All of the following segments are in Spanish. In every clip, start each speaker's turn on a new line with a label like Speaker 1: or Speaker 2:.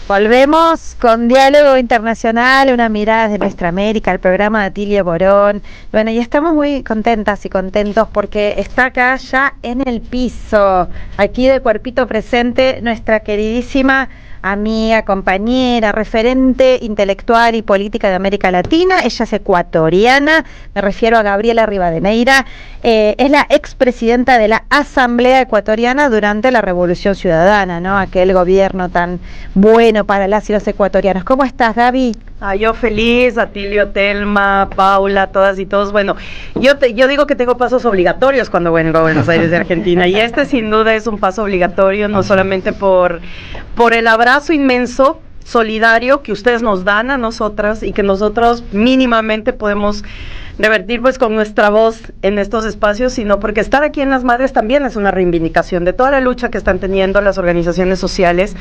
Speaker 1: Volvemos con Diálogo Internacional, una mirada de nuestra América, el programa de Atilio Borón. Bueno, y estamos muy contentas y contentos porque está acá ya en el piso, aquí de cuerpito presente, nuestra queridísima amiga, compañera, referente intelectual y política de América Latina. Ella es ecuatoriana, me refiero a Gabriela Rivadeneira. Es la expresidenta de la Asamblea Ecuatoriana durante la Revolución Ciudadana, ¿no? Aquel gobierno tan bueno para las y los ecuatorianos. ¿Cómo estás, Gaby?
Speaker 2: Yo feliz, Atilio, Telma, Paula, todas y todos. Bueno, yo digo que tengo pasos obligatorios cuando vengo a Buenos Aires de Argentina, y este sin duda es un paso obligatorio, no solamente por el abrazo inmenso, solidario que ustedes nos dan a nosotras y que nosotros mínimamente podemos revertir pues con nuestra voz en estos espacios, sino porque estar aquí en Las Madres también es una reivindicación de toda la lucha que están teniendo las organizaciones sociales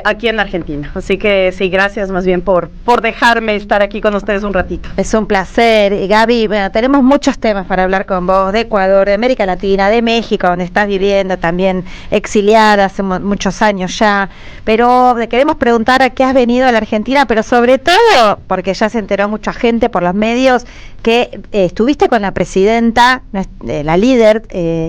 Speaker 2: aquí en Argentina. Así que sí, gracias más bien por dejarme estar aquí con ustedes un ratito.
Speaker 1: Es un placer, Gaby. Bueno, tenemos muchos temas para hablar con vos, de Ecuador, de América Latina, de México, donde estás viviendo también exiliada hace muchos años ya, pero queremos preguntar a qué has venido a la Argentina, pero sobre todo, porque ya se enteró mucha gente por los medios, que estuviste con la presidenta, la líder,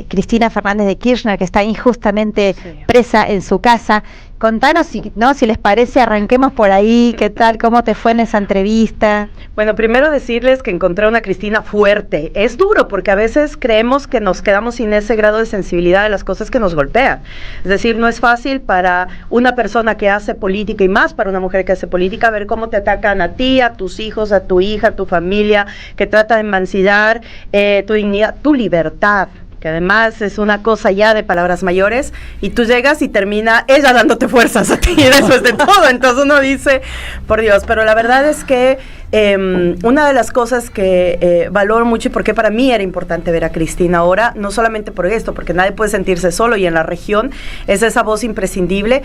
Speaker 1: Cristina Fernández de Kirchner, que está injustamente presa en su casa. Contanos, si les parece, arranquemos por ahí. ¿Qué tal? ¿Cómo te fue en esa entrevista?
Speaker 2: Bueno, primero decirles que encontré a una Cristina fuerte. Es duro porque a veces creemos que nos quedamos sin ese grado de sensibilidad de las cosas que nos golpean. Es decir, no es fácil para una persona que hace política, y más para una mujer que hace política, ver cómo te atacan a ti, a tus hijos, a tu hija, a tu familia, que trata de mancillar tu dignidad, tu libertad, que además es una cosa ya de palabras mayores, y tú llegas y termina ella dándote fuerzas a ti después de todo. Entonces uno dice, por Dios. Pero la verdad es que una de las cosas que valoro mucho, y porque para mí era importante ver a Cristina ahora, no solamente por esto, porque nadie puede sentirse solo, y en la región es esa voz imprescindible,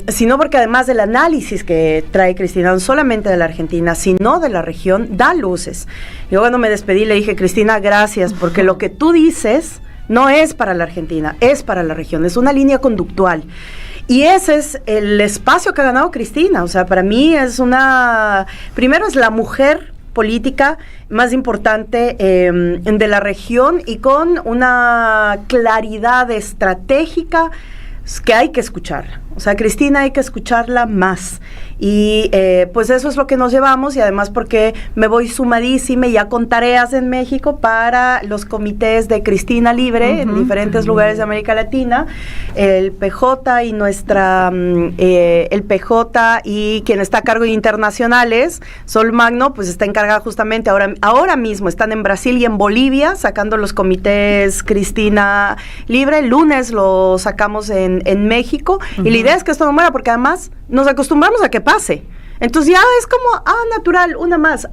Speaker 2: sino porque además del análisis que trae Cristina, no solamente de la Argentina, sino de la región, da luces. Yo cuando me despedí le dije, Cristina, gracias, porque lo que tú dices no es para la Argentina, es para la región, es una línea conductual. Y ese es el espacio que ha ganado Cristina. O sea, para mí primero es la mujer política más importante de la región, y con una claridad estratégica que hay que escuchar. O sea, Cristina hay que escucharla más. Y pues eso es lo que nos llevamos, y además porque me voy sumadísima ya con tareas en México para los comités de Cristina Libre en diferentes lugares de América Latina, el PJ y el PJ y quien está a cargo de internacionales, Sol Magno, pues está encargada justamente ahora mismo, están en Brasil y en Bolivia sacando los comités Cristina Libre. El lunes lo sacamos en México, y la idea es que esto no muera, porque además nos acostumbramos a que pase. Entonces ya es como, natural, una más,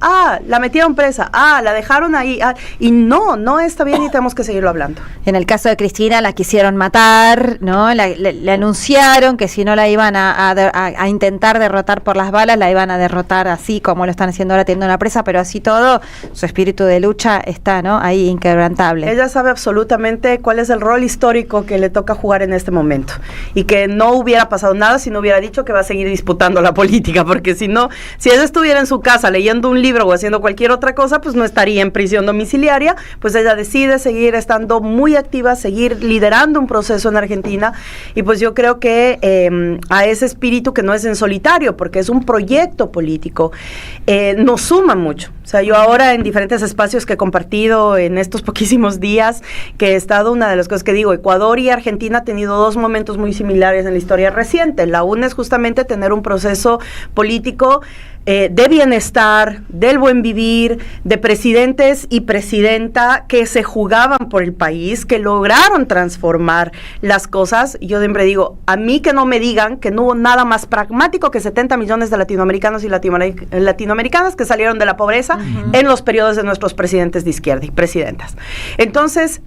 Speaker 2: la metieron presa, la dejaron ahí, y no está bien, y tenemos que seguirlo hablando.
Speaker 1: En el caso de Cristina la quisieron matar, ¿no? Le anunciaron que si no la iban a intentar derrotar por las balas, la iban a derrotar así como lo están haciendo ahora, teniendo una presa, pero así todo, su espíritu de lucha está, ¿no?, ahí inquebrantable.
Speaker 2: Ella sabe absolutamente cuál es el rol histórico que le toca jugar en este momento, y que no hubiera pasado nada si no hubiera dicho que va a seguir disputando la política, porque si ella estuviera en su casa leyendo un libro o haciendo cualquier otra cosa, pues no estaría en prisión domiciliaria. Pues ella decide seguir estando muy activa, seguir liderando un proceso en Argentina, y pues yo creo que a ese espíritu, que no es en solitario, porque es un proyecto político, nos suma mucho. O sea, yo ahora en diferentes espacios que he compartido en estos poquísimos días que he estado, una de las cosas que digo, Ecuador y Argentina han tenido dos momentos muy similares en la historia reciente. La una es justamente tener un proceso político de bienestar, del buen vivir, de presidentes y presidenta que se jugaban por el país, que lograron transformar las cosas. Y yo siempre digo, a mí que no me digan que no hubo nada más pragmático que 70 millones de latinoamericanos y latinoamericanas que salieron de la pobreza en los periodos de nuestros presidentes de izquierda y presidentas. Entonces,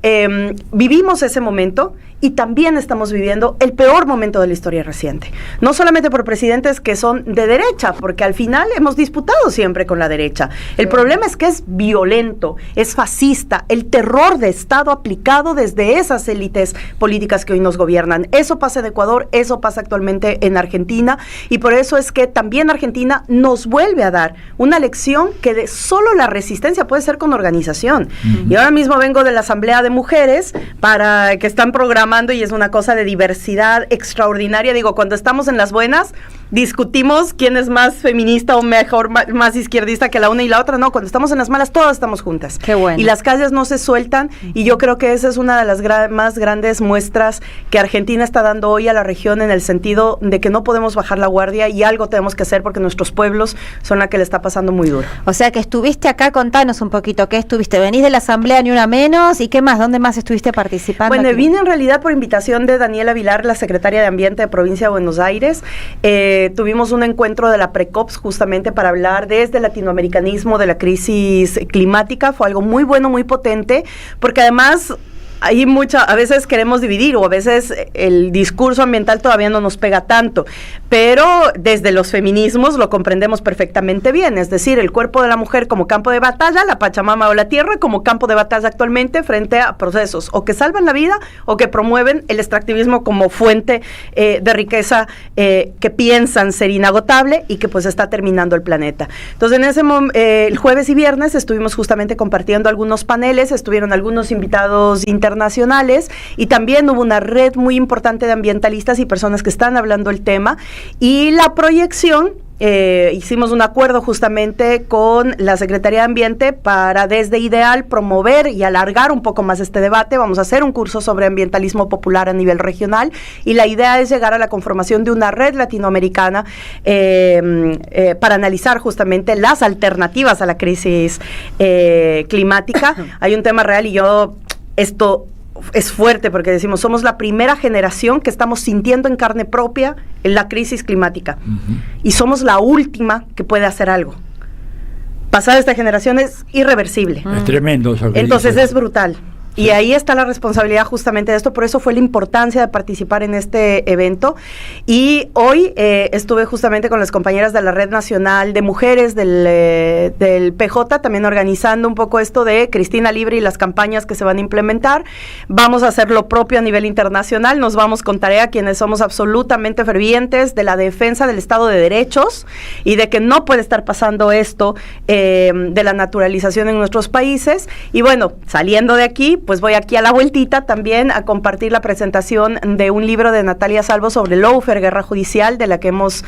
Speaker 2: vivimos ese momento, y también estamos viviendo el peor momento de la historia reciente. No solamente por presidentes que son de derecha, porque al final nacional hemos disputado siempre con la derecha. El problema es que es violento, es fascista, el terror de Estado aplicado desde esas élites políticas que hoy nos gobiernan. Eso pasa en Ecuador, eso pasa actualmente en Argentina, y por eso es que también Argentina nos vuelve a dar una lección que de solo la resistencia puede ser con organización. Y ahora mismo vengo de la Asamblea de Mujeres para que están programando, y es una cosa de diversidad extraordinaria. Digo, cuando estamos en las buenas, discutimos quién es más feminista o mejor, más izquierdista que la una y la otra. No, cuando estamos en las malas, todas estamos juntas.
Speaker 1: Qué bueno.
Speaker 2: Y las calles no se sueltan, y yo creo que esa es una de las más grandes muestras que Argentina está dando hoy a la región, en el sentido de que no podemos bajar la guardia y algo tenemos que hacer, porque nuestros pueblos son la que le está pasando muy duro.
Speaker 1: O sea que estuviste acá, contanos un poquito, ¿qué estuviste? ¿Venís de la Asamblea Ni Una Menos? ¿Y qué más? ¿Dónde más estuviste participando?
Speaker 2: Bueno, vine en realidad por invitación de Daniela Vilar, la secretaria de Ambiente de Provincia de Buenos Aires. Tuvimos un encuentro de la Precops justamente para hablar desde el latinoamericanismo de la crisis climática. Fue algo muy bueno, muy potente, porque además hay a veces queremos dividir, o a veces el discurso ambiental todavía no nos pega tanto, pero desde los feminismos lo comprendemos perfectamente bien, es decir, el cuerpo de la mujer como campo de batalla, la Pachamama o la tierra como campo de batalla actualmente frente a procesos o que salvan la vida o que promueven el extractivismo como fuente de riqueza que piensan ser inagotable y que pues está terminando el planeta. Entonces en ese el jueves y viernes estuvimos justamente compartiendo algunos paneles, estuvieron algunos invitados internacionales, y también hubo una red muy importante de ambientalistas y personas que están hablando el tema, y la proyección, hicimos un acuerdo justamente con la Secretaría de Ambiente para desde Ideal promover y alargar un poco más este debate. Vamos a hacer un curso sobre ambientalismo popular a nivel regional, y la idea es llegar a la conformación de una red latinoamericana para analizar justamente las alternativas a la crisis climática. Hay un tema real, y esto es fuerte porque decimos, somos la primera generación que estamos sintiendo en carne propia la crisis climática, y somos la última que puede hacer algo. Pasar esta generación es irreversible.
Speaker 3: Es tremendo eso que
Speaker 2: entonces
Speaker 3: dices.
Speaker 2: Es brutal. Y ahí está la responsabilidad justamente de esto, por eso fue la importancia de participar en este evento. Y hoy estuve justamente con las compañeras de la Red Nacional de Mujeres del PJ, también organizando un poco esto de Cristina Libre y las campañas que se van a implementar. Vamos a hacer lo propio a nivel internacional, nos vamos con tarea quienes somos absolutamente fervientes de la defensa del Estado de Derechos y de que no puede estar pasando esto de la naturalización en nuestros países. Y bueno, saliendo de aquí, pues voy aquí a la vueltita también a compartir la presentación de un libro de Natalia Salvo sobre lawfare, guerra judicial, de la que hemos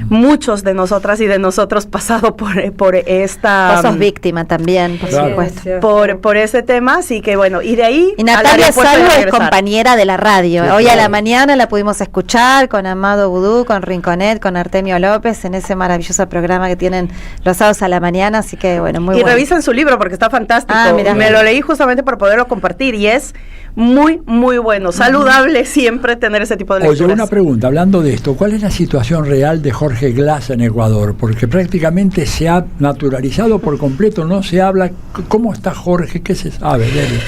Speaker 2: muchos de nosotras y de nosotros pasado por esta...
Speaker 1: Vos sos víctima también, por supuesto.
Speaker 2: Por ese tema, así que bueno, y de ahí...
Speaker 1: Y Natalia Salvo es compañera de la radio. Sí, hoy a la mañana la pudimos escuchar con Amado Vudú, con Rinconet, con Artemio López, en ese maravilloso programa que tienen los sábados a la mañana, así que bueno, muy bueno.
Speaker 2: Y revisen su libro porque está fantástico. Me lo leí justamente para poderlo compartir, y es muy, muy bueno, saludable siempre tener ese tipo de lecturas.
Speaker 3: Oye, una pregunta, hablando de esto, ¿cuál es la situación real de Jorge Glass en Ecuador? Porque prácticamente se ha naturalizado por completo, no se habla. ¿Cómo está Jorge? ¿Qué se sabe de él?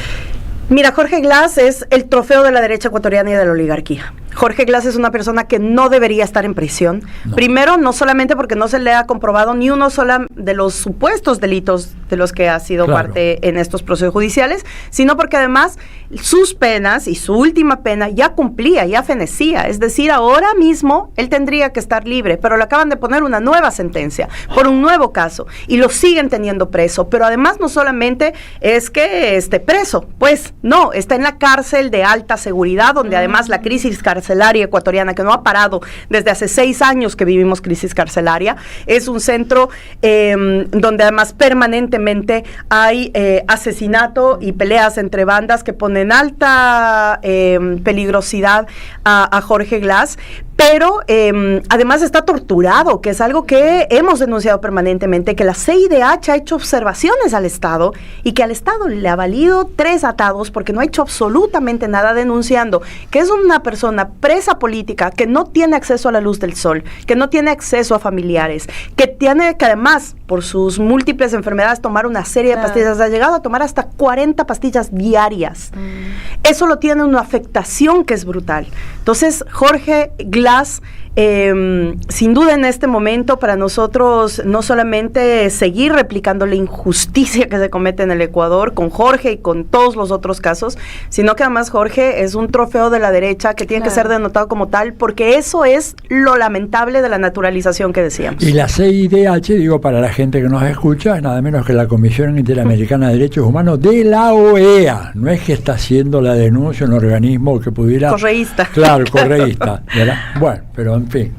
Speaker 2: Mira, Jorge Glass es el trofeo de la derecha ecuatoriana y de la oligarquía. Jorge Glass es una persona que no debería estar en prisión. No. Primero, no solamente porque no se le ha comprobado ni uno solo de los supuestos delitos de los que ha sido parte en estos procesos judiciales, sino porque además sus penas y su última pena ya cumplía, ya fenecía. Es decir, ahora mismo él tendría que estar libre, pero le acaban de poner una nueva sentencia por un nuevo caso y lo siguen teniendo preso. Pero además no solamente es que esté preso, pues no, está en la cárcel de alta seguridad, donde además la crisis carcelaria ecuatoriana, que no ha parado desde hace 6 años que vivimos crisis carcelaria, es un centro donde además permanentemente hay asesinato y peleas entre bandas que ponen alta peligrosidad a Jorge Glass. Pero además está torturado, que es algo que hemos denunciado permanentemente, que la CIDH ha hecho observaciones al Estado y que al Estado le ha valido 3 atados porque no ha hecho absolutamente nada, denunciando que es una persona presa política, que no tiene acceso a la luz del sol, que no tiene acceso a familiares, que tiene que además, por sus múltiples enfermedades, tomar una serie de pastillas. Ha llegado a tomar hasta 40 pastillas diarias. Eso lo tiene una afectación que es brutal. Entonces, Jorge Glass sin duda en este momento para nosotros no solamente seguir replicando la injusticia que se comete en el Ecuador con Jorge y con todos los otros casos, sino que además Jorge es un trofeo de la derecha que tiene que ser denotado como tal, porque eso es lo lamentable de la naturalización que decíamos.
Speaker 3: Y la CIDH, digo para la gente que nos escucha, es nada menos que la Comisión Interamericana de Derechos Humanos de la OEA. No es que está haciendo la denuncia un organismo que pudiera...
Speaker 2: Correísta.
Speaker 3: Claro, correísta. ¿Verdad? Bueno, pero en fin.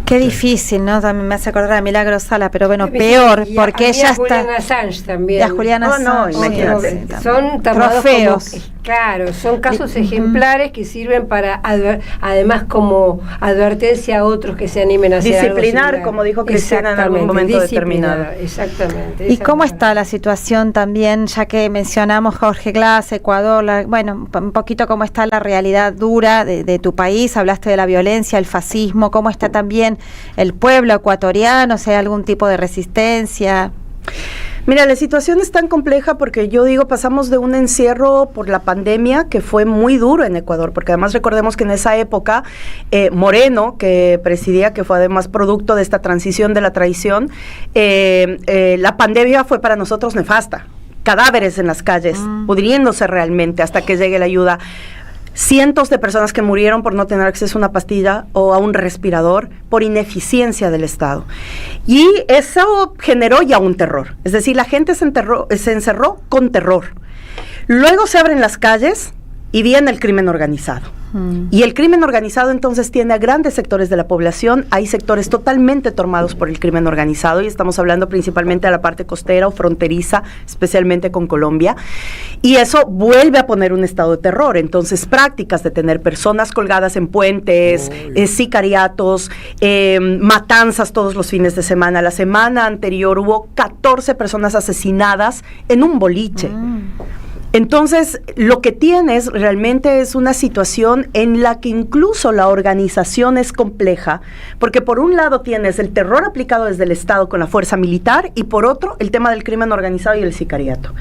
Speaker 1: Qué difícil, ¿no? También me hace acordar a Milagro Sala, pero bueno, peor, porque ella está...
Speaker 4: Julian Assange también.
Speaker 1: Y a Julian Assange.
Speaker 2: Imagínate.
Speaker 4: Son
Speaker 1: trofeos.
Speaker 4: Claro, son casos ejemplares que sirven para, además, como advertencia a otros que se animen a hacer
Speaker 2: disciplinar, como dijo Cristina en algún momento determinado.
Speaker 4: Exactamente.
Speaker 1: ¿Y cómo está la situación también, ya que mencionamos Jorge Glass, Ecuador, bueno, un poquito cómo está la realidad dura de tu país? Hablaste de la violencia, el fascismo, ¿cómo está también el pueblo ecuatoriano? ¿Si hay algún tipo de resistencia?
Speaker 2: Mira, la situación es tan compleja porque yo digo, pasamos de un encierro por la pandemia que fue muy duro en Ecuador, porque además recordemos que en esa época Moreno, que presidía, que fue además producto de esta transición de la traición, la pandemia fue para nosotros nefasta. Cadáveres en las calles, pudriéndose realmente hasta que llegue la ayuda. Cientos de personas que murieron por no tener acceso a una pastilla o a un respirador por ineficiencia del Estado. Y eso generó ya un terror. Es decir, la gente se encerró con terror. Luego se abren las calles y viene el crimen organizado. Y el crimen organizado entonces tiene a grandes sectores de la población. Hay sectores totalmente tomados por el crimen organizado y estamos hablando principalmente de la parte costera o fronteriza, especialmente con Colombia. Y eso vuelve a poner un estado de terror. Entonces prácticas de tener personas colgadas en puentes, sicariatos, matanzas todos los fines de semana. La semana anterior hubo 14 personas asesinadas en un boliche. Entonces, lo que tienes realmente es una situación en la que incluso la organización es compleja, porque por un lado tienes el terror aplicado desde el Estado con la fuerza militar y por otro el tema del crimen organizado y el sicariato.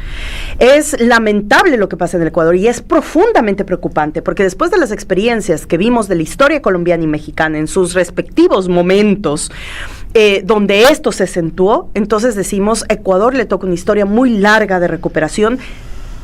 Speaker 2: Es lamentable lo que pasa en el Ecuador y es profundamente preocupante, porque después de las experiencias que vimos de la historia colombiana y mexicana en sus respectivos momentos, donde esto se acentuó, entonces decimos, Ecuador le toca una historia muy larga de recuperación,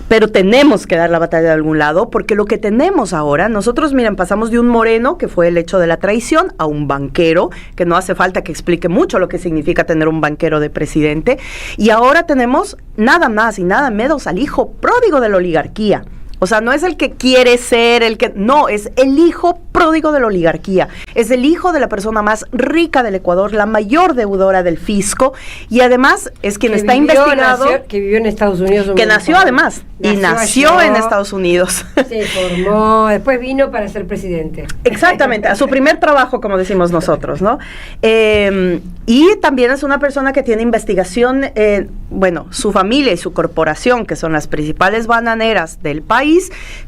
Speaker 2: pero tenemos que dar la batalla de algún lado, porque lo que tenemos ahora, nosotros, miren, pasamos de un Moreno, que fue el hecho de la traición, a un banquero, que no hace falta que explique mucho lo que significa tener un banquero de presidente, y ahora tenemos nada más y nada menos al hijo pródigo de la oligarquía. O sea, no es el que quiere ser, no, es el hijo pródigo de la oligarquía. Es el hijo de la persona más rica del Ecuador, la mayor deudora del fisco, y además es quien está investigado.
Speaker 4: Que vivió en Estados Unidos.
Speaker 2: Que nació además, y nació en Estados Unidos.
Speaker 4: Se formó, después vino para ser presidente.
Speaker 2: Exactamente, a su primer trabajo, como decimos nosotros, ¿no? Y también es una persona que tiene investigación, su familia y su corporación, que son las principales bananeras del país,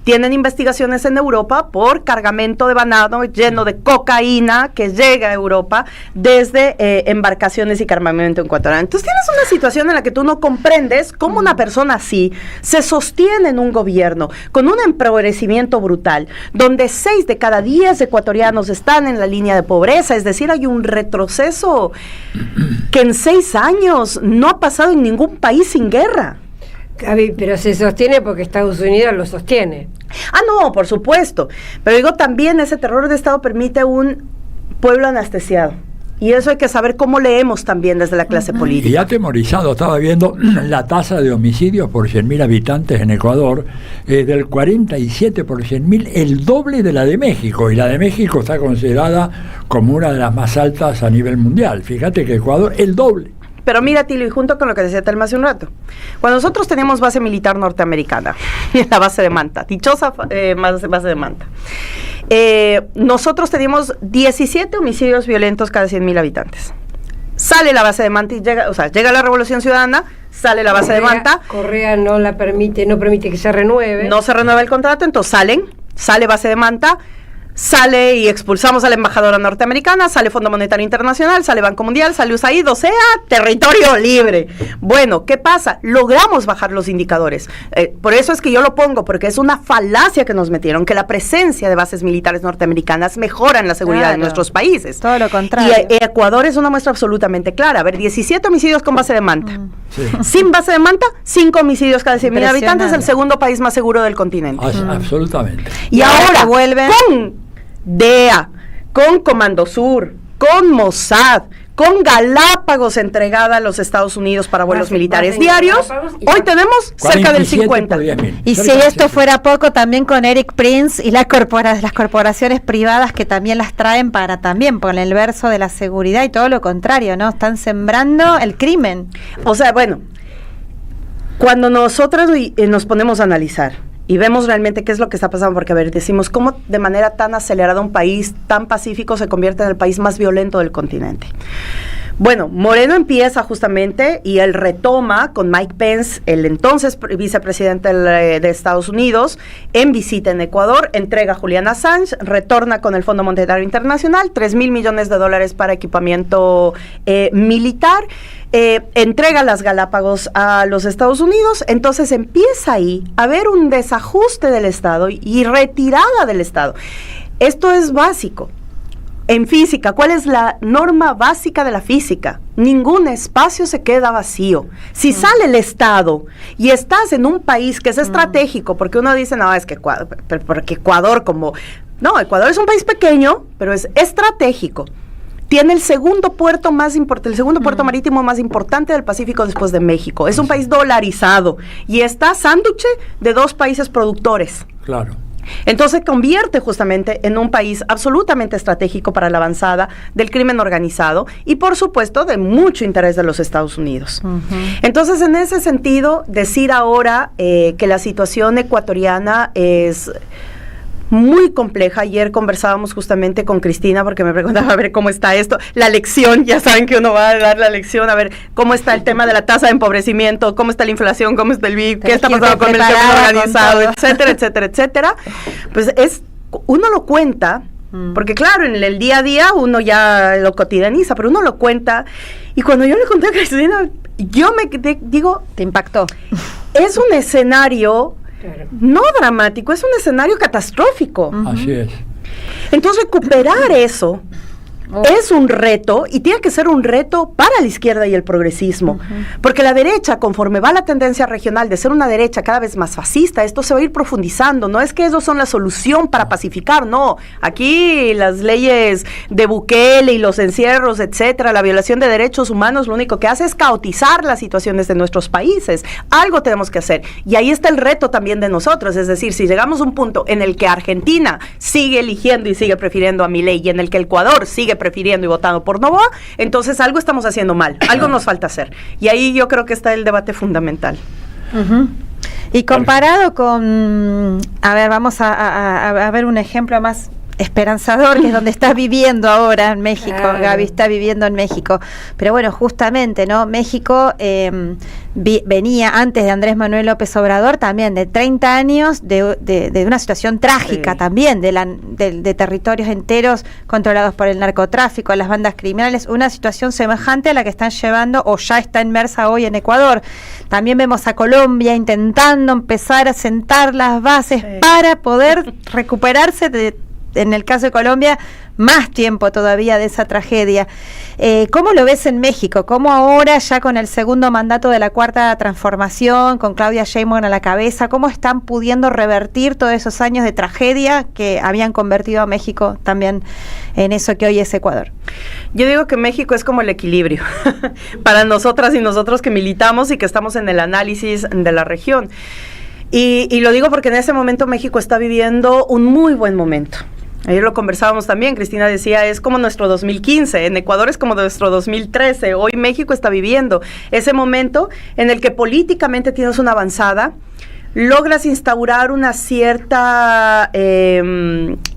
Speaker 2: tienen investigaciones en Europa por cargamento de banano lleno de cocaína que llega a Europa desde embarcaciones y cargamento ecuatoriano. Entonces tienes una situación en la que tú no comprendes cómo una persona así se sostiene en un gobierno con un empobrecimiento brutal, donde 6 de cada 10 ecuatorianos están en la línea de pobreza, es decir, hay un retroceso que en 6 años no ha pasado en ningún país sin guerra.
Speaker 4: Pero se sostiene porque Estados Unidos lo sostiene.
Speaker 2: No, por supuesto. Pero digo, también ese terror de Estado permite un pueblo anestesiado. Y eso hay que saber cómo leemos también desde la clase política.
Speaker 3: Y atemorizado, estaba viendo la tasa de homicidios por 100.000 habitantes en Ecuador, del 47 por 100.000, el doble de la de México. Y la de México está considerada como una de las más altas a nivel mundial. Fíjate que Ecuador, el doble.
Speaker 2: Pero mira, Tilo, y junto con lo que decía Telma hace un rato, cuando nosotros teníamos base militar norteamericana, la base de Manta, dichosa base de Manta, nosotros teníamos 17 homicidios violentos cada 100.000 habitantes. Sale la base de Manta y llega la Revolución Ciudadana, sale la base de Manta.
Speaker 4: Correa no permite que se renueve.
Speaker 2: No se renueva el contrato, entonces sale base de Manta, sale y expulsamos a la embajadora norteamericana, sale Fondo Monetario Internacional, sale Banco Mundial, sale USAID, o sea, territorio libre. Bueno, ¿qué pasa? Logramos bajar los indicadores. Por eso es que yo lo pongo, porque es una falacia que nos metieron, que la presencia de bases militares norteamericanas mejoran la seguridad de nuestros países.
Speaker 1: Todo lo contrario.
Speaker 2: Y Ecuador es una muestra absolutamente clara. A ver, 17 homicidios con base de Manta.
Speaker 3: Sí.
Speaker 2: Sin base de Manta, 5 homicidios cada 100.000 habitantes, el segundo país más seguro del continente.
Speaker 3: Absolutamente.
Speaker 2: Y ahora
Speaker 1: vuelven
Speaker 2: con DEA, con Comando Sur, con Mossad, con Galápagos entregada a los Estados Unidos para vuelos militares diarios, hoy tenemos cerca del 50.
Speaker 1: Y si esto fuera poco, también con Eric Prince y las corporaciones privadas que también las traen para también por el verso de la seguridad y todo lo contrario, ¿no? Están sembrando el crimen.
Speaker 2: O sea, bueno, cuando nosotros nos ponemos a analizar y vemos realmente qué es lo que está pasando, porque a ver, decimos cómo de manera tan acelerada un país tan pacífico se convierte en el país más violento del continente. Bueno, Moreno empieza justamente y él retoma con Mike Pence, el entonces vicepresidente de Estados Unidos, en visita en Ecuador, entrega a Julian Assange, retorna con el Fondo Monetario Internacional, $3,000 millones para equipamiento militar, entrega las Galápagos a los Estados Unidos. Entonces empieza ahí a haber un desajuste del Estado y retirada del Estado. Esto es básico. En física, ¿cuál es la norma básica de la física? Ningún espacio se queda vacío. Si sale el Estado y estás en un país que es estratégico, porque uno dice, no, es que porque Ecuador como... No, Ecuador es un país pequeño, pero es estratégico. Tiene el segundo puerto más importante, el segundo puerto marítimo más importante del Pacífico después de México. Es un país dolarizado y está sándwich de 2 países productores.
Speaker 3: Claro.
Speaker 2: Entonces se convierte justamente en un país absolutamente estratégico para la avanzada del crimen organizado y por supuesto de mucho interés de los Estados Unidos. Entonces en ese sentido decir ahora que la situación ecuatoriana es muy compleja. Ayer conversábamos justamente con Cristina porque me preguntaba a ver cómo está esto, la lección, ya saben que uno va a dar la lección, a ver cómo está el tema de la tasa de empobrecimiento, cómo está la inflación, cómo está el PIB, qué está pasando con el crimen organizado, etcétera, etcétera, etcétera. Pues uno lo cuenta, porque claro, en el día a día uno ya lo cotidianiza, pero uno lo cuenta, y cuando yo le conté a Cristina, yo me digo,
Speaker 1: te impactó.
Speaker 2: Es un escenario no dramático, es un escenario catastrófico.
Speaker 3: Así es.
Speaker 2: Entonces recuperar eso es un reto y tiene que ser un reto para la izquierda y el progresismo, porque la derecha, conforme va la tendencia regional de ser una derecha cada vez más fascista, esto se va a ir profundizando. No es que ellos son la solución para pacificar, no. Aquí las leyes de Bukele y los encierros, etcétera, la violación de derechos humanos, lo único que hace es caotizar las situaciones de nuestros países. Algo tenemos que hacer y ahí está el reto también de nosotros. Es decir, si llegamos a un punto en el que Argentina sigue eligiendo y sigue prefiriendo a Milei y en el que Ecuador sigue prefiriendo y votando por Noboa, entonces algo estamos haciendo mal, algo nos falta hacer. Y ahí yo creo que está el debate fundamental.
Speaker 1: Y comparado con, a ver, vamos a ver un ejemplo más esperanzador, que es donde estás viviendo ahora en México. Gaby está viviendo en México, pero bueno, justamente, ¿no? México venía antes de Andrés Manuel López Obrador también de 30 años de una situación trágica también, de territorios enteros controlados por el narcotráfico, las bandas criminales, una situación semejante a la que están llevando o ya está inmersa hoy en Ecuador. También vemos a Colombia intentando empezar a sentar las bases para poder recuperarse en el caso de Colombia, más tiempo todavía de esa tragedia. ¿Cómo lo ves en México? ¿Cómo ahora, ya con el segundo mandato de la Cuarta Transformación, con Claudia Sheinbaum a la cabeza, cómo están pudiendo revertir todos esos años de tragedia que habían convertido a México también en eso que hoy es Ecuador?
Speaker 2: Yo digo que México es como el equilibrio para nosotras y nosotros que militamos y que estamos en el análisis de la región. Y lo digo porque en ese momento México está viviendo un muy buen momento. Ayer lo conversábamos también, Cristina decía, es como nuestro 2015, en Ecuador es como nuestro 2013, hoy México está viviendo ese momento en el que políticamente tienes una avanzada, logras instaurar una cierta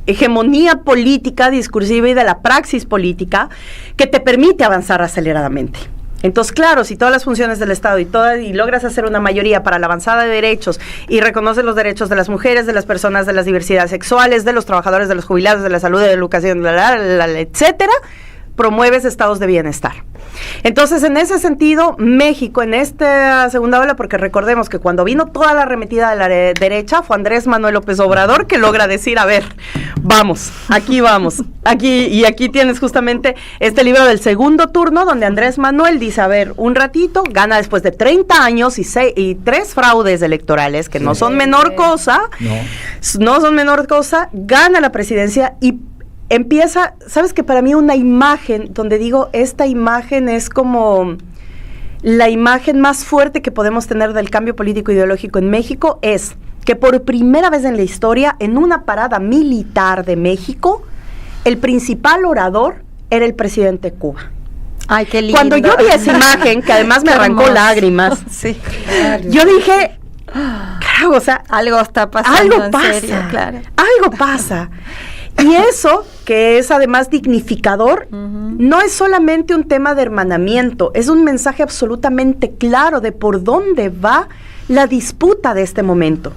Speaker 2: hegemonía política, discursiva y de la praxis política que te permite avanzar aceleradamente. Entonces, claro, si todas las funciones del Estado y logras hacer una mayoría para la avanzada de derechos y reconoces los derechos de las mujeres, de las personas de las diversidades sexuales, de los trabajadores, de los jubilados, de la salud, de la educación, etcétera, promueves estados de bienestar. Entonces, en ese sentido, México en esta segunda ola, porque recordemos que cuando vino toda la arremetida de la derecha, fue Andrés Manuel López Obrador que logra decir, a ver, vamos, aquí tienes justamente este libro del segundo turno, donde Andrés Manuel dice, a ver, un ratito, gana después de 30 años y 3 fraudes electorales, que no son menor cosa, no son menor cosa, gana la presidencia y empieza, sabes que para mí una imagen, donde digo, esta imagen es como la imagen más fuerte que podemos tener del cambio político ideológico en México, es que por primera vez en la historia, en una parada militar de México, el principal orador era el presidente de Cuba.
Speaker 1: Ay, qué lindo.
Speaker 2: Cuando yo vi esa imagen, que además me arrancó lágrimas,
Speaker 1: sí,
Speaker 2: yo dije, claro, o sea,
Speaker 1: algo está pasando,
Speaker 2: algo pasa,
Speaker 1: serio, claro.
Speaker 2: Algo pasa. Y eso, que es además dignificador, no es solamente un tema de hermanamiento, es un mensaje absolutamente claro de por dónde va la disputa de este momento.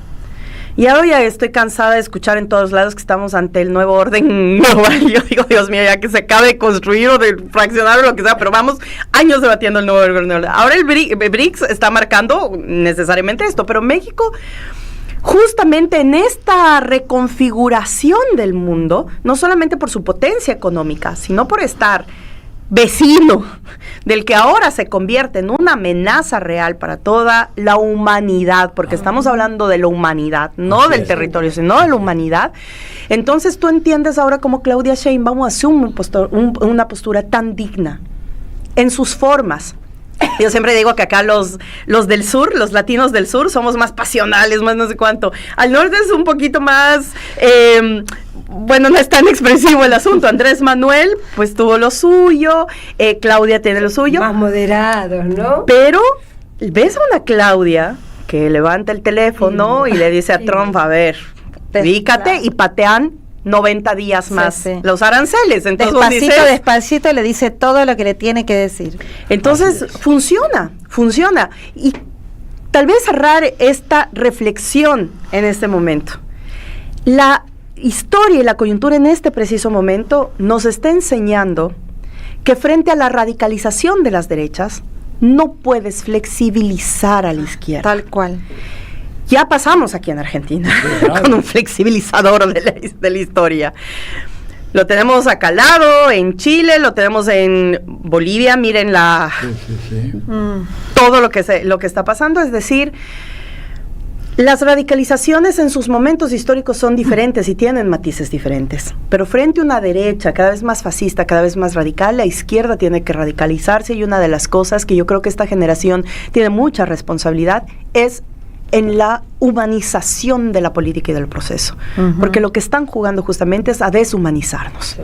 Speaker 2: Y ahora ya estoy cansada de escuchar en todos lados que estamos ante el nuevo orden global. Yo digo, Dios mío, ya que se acabe de construir o de fraccionar o lo que sea, pero vamos años debatiendo el nuevo orden global. Ahora el BRICS está marcando necesariamente esto, pero México, justamente en esta reconfiguración del mundo, no solamente por su potencia económica, sino por estar vecino del que ahora se convierte en una amenaza real para toda la humanidad, porque estamos hablando de la humanidad, no del territorio, sino de la humanidad. Entonces tú entiendes ahora cómo Claudia Sheinbaum asume una postura tan digna en sus formas. Yo siempre digo que acá los del sur, los latinos del sur, somos más pasionales, más no sé cuánto. Al norte es un poquito más, bueno, no es tan expresivo el asunto. Andrés Manuel, pues tuvo lo suyo, Claudia tiene lo suyo.
Speaker 4: Más moderados, ¿no?
Speaker 2: Pero ves a una Claudia que levanta el teléfono y le dice a Trump, a ver, ubícate, y patean 90 días más los aranceles. Entonces,
Speaker 1: despacito le dice todo lo que le tiene que decir.
Speaker 2: Entonces funciona. Y tal vez cerrar esta reflexión en este momento. La historia y la coyuntura en este preciso momento nos está enseñando que frente a la radicalización de las derechas no puedes flexibilizar a la izquierda.
Speaker 1: Tal cual.
Speaker 2: Ya pasamos aquí en Argentina, claro, con un flexibilizador de la historia. Lo tenemos acá al lado, en Chile, lo tenemos en Bolivia, miren todo lo que está pasando, es decir, las radicalizaciones en sus momentos históricos son diferentes y tienen matices diferentes, pero frente a una derecha cada vez más fascista, cada vez más radical, la izquierda tiene que radicalizarse, y una de las cosas que yo creo que esta generación tiene mucha responsabilidad es en la humanización de la política y del proceso, porque lo que están jugando justamente es a deshumanizarnos,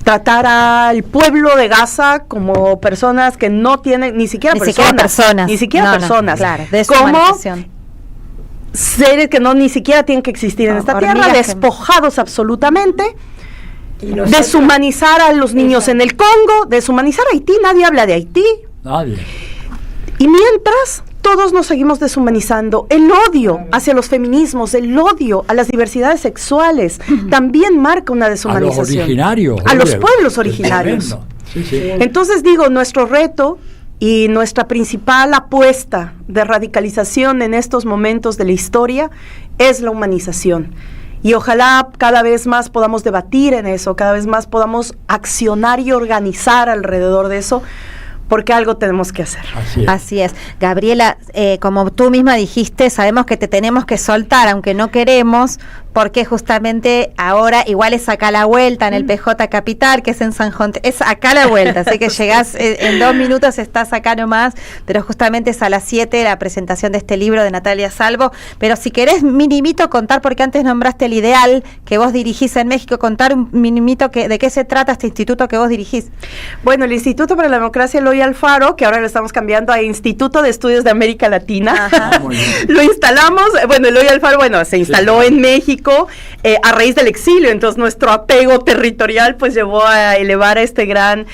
Speaker 2: tratar al pueblo de Gaza como personas que no tienen ni siquiera personas,
Speaker 1: claro,
Speaker 2: como seres que ni siquiera tienen que existir en esta tierra, despojados absolutamente. Deshumanizar a los niños en el Congo, deshumanizar a Haití, nadie habla de Haití.
Speaker 3: Nadie.
Speaker 2: Y mientras todos nos seguimos deshumanizando, el odio hacia los feminismos, el odio a las diversidades sexuales, también marca una deshumanización.
Speaker 3: A los originarios.
Speaker 2: A los pueblos originarios.
Speaker 3: Sí.
Speaker 2: Entonces digo, nuestro reto y nuestra principal apuesta de radicalización en estos momentos de la historia es la humanización. Y ojalá cada vez más podamos debatir en eso, cada vez más podamos accionar y organizar alrededor de eso, porque algo tenemos que hacer.
Speaker 1: Así es. Gabriela, como tú misma dijiste, sabemos que te tenemos que soltar, aunque no queremos, porque justamente ahora igual es acá la vuelta en el PJ Capital, que es en San Juan, es acá la vuelta, así que llegás en 2 minutos, estás acá nomás, pero justamente es a las 7 la presentación de este libro de Natalia Salvo. Pero si querés minimito contar, porque antes nombraste el IDEAL que vos dirigís en México, contar un minimito de qué se trata este instituto que vos dirigís.
Speaker 2: Bueno, el Instituto para la Democracia Eloy Alfaro, que ahora lo estamos cambiando a Instituto de Estudios de América Latina, lo instalamos, bueno, Eloy Alfaro, se instaló en México México a raíz del exilio. Entonces nuestro apego territorial pues llevó a elevar a este gran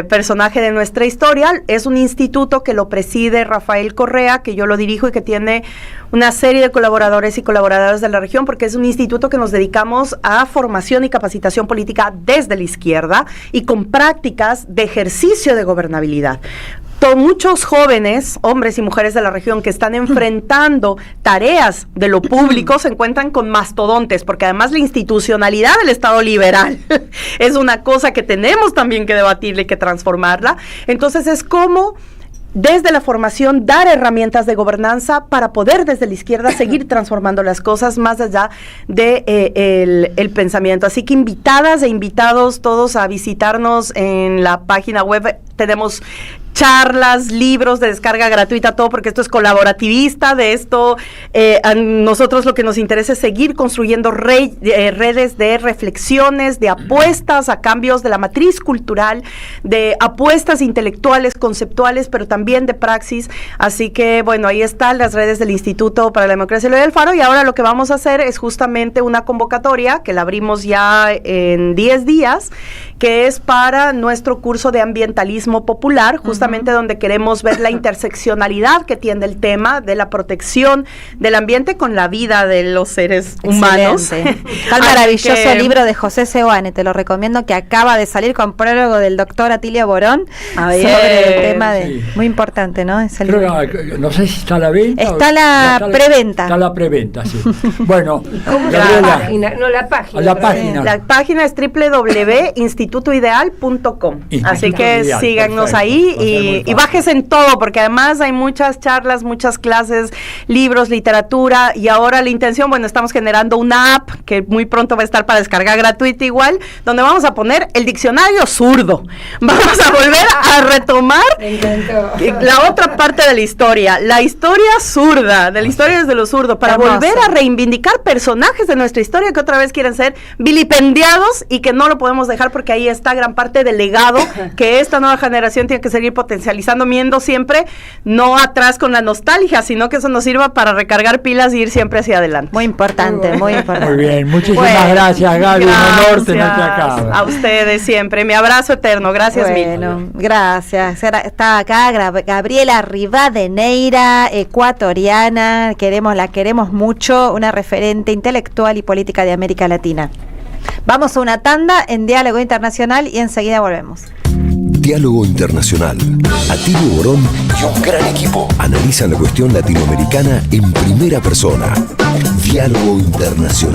Speaker 2: personaje de nuestra historia. Es un instituto que lo preside Rafael Correa, que yo lo dirijo y que tiene una serie de colaboradores y colaboradoras de la región, porque es un instituto que nos dedicamos a formación y capacitación política desde la izquierda y con prácticas de ejercicio de gobernabilidad. Muchos jóvenes, hombres y mujeres de la región que están enfrentando tareas de lo público se encuentran con mastodontes, porque además la institucionalidad del Estado liberal es una cosa que tenemos también que debatirla y que transformarla. Entonces es como desde la formación dar herramientas de gobernanza para poder desde la izquierda seguir transformando las cosas más allá de el pensamiento. Así que invitadas e invitados todos a visitarnos en la página web. Tenemos charlas, libros de descarga gratuita, todo, porque esto es colaborativista. De esto, a nosotros lo que nos interesa es seguir construyendo redes de reflexiones, de apuestas a cambios de la matriz cultural, de apuestas intelectuales, conceptuales, pero también de praxis. Así que, bueno, ahí están las redes del Instituto para la Democracia Eloy Alfaro, y ahora lo que vamos a hacer es justamente una convocatoria, que la abrimos ya en 10 días, que es para nuestro curso de ambientalismo popular, justamente donde queremos ver la interseccionalidad que tiene el tema de la protección del ambiente con la vida de los seres humanos.
Speaker 1: Está el maravilloso libro de José Seoane, te lo recomiendo, que acaba de salir con prólogo del doctor Atilio Borón sobre el tema de, muy importante, ¿no? Es el
Speaker 3: no sé si está a la venta.
Speaker 1: Está la preventa.
Speaker 3: Está la preventa, sí. Bueno,
Speaker 4: ¿cómo la página? No, la página.
Speaker 3: La página.
Speaker 2: La página es www.institutoideal.com. Así que síganos ahí y bájese en todo, porque además hay muchas charlas, muchas clases, libros, literatura, y ahora la intención, bueno, estamos generando una app que muy pronto va a estar para descargar gratuita igual, donde vamos a poner el diccionario zurdo. Vamos a volver a retomar la otra parte de la historia zurda, de la historia desde lo zurdo, para volver a reivindicar personajes de nuestra historia que otra vez quieren ser vilipendiados y que no lo podemos dejar, porque ahí está gran parte del legado que esta nueva generación tiene que seguir potencializando, viendo siempre no atrás con la nostalgia, sino que eso nos sirva para recargar pilas y ir siempre hacia adelante.
Speaker 1: Muy importante, muy importante.
Speaker 3: Muy bien, muchísimas gracias, Gaby. Un honor tenerte acá.
Speaker 2: A ustedes siempre, mi abrazo eterno, gracias mil.
Speaker 1: Gracias. Está acá Gabriela Rivadeneira, ecuatoriana, la queremos mucho, una referente intelectual y política de América Latina. Vamos a una tanda en Diálogo Internacional y enseguida volvemos.
Speaker 5: Diálogo Internacional. Atilio Borón y un gran equipo analizan la cuestión latinoamericana en primera persona. Diálogo Internacional.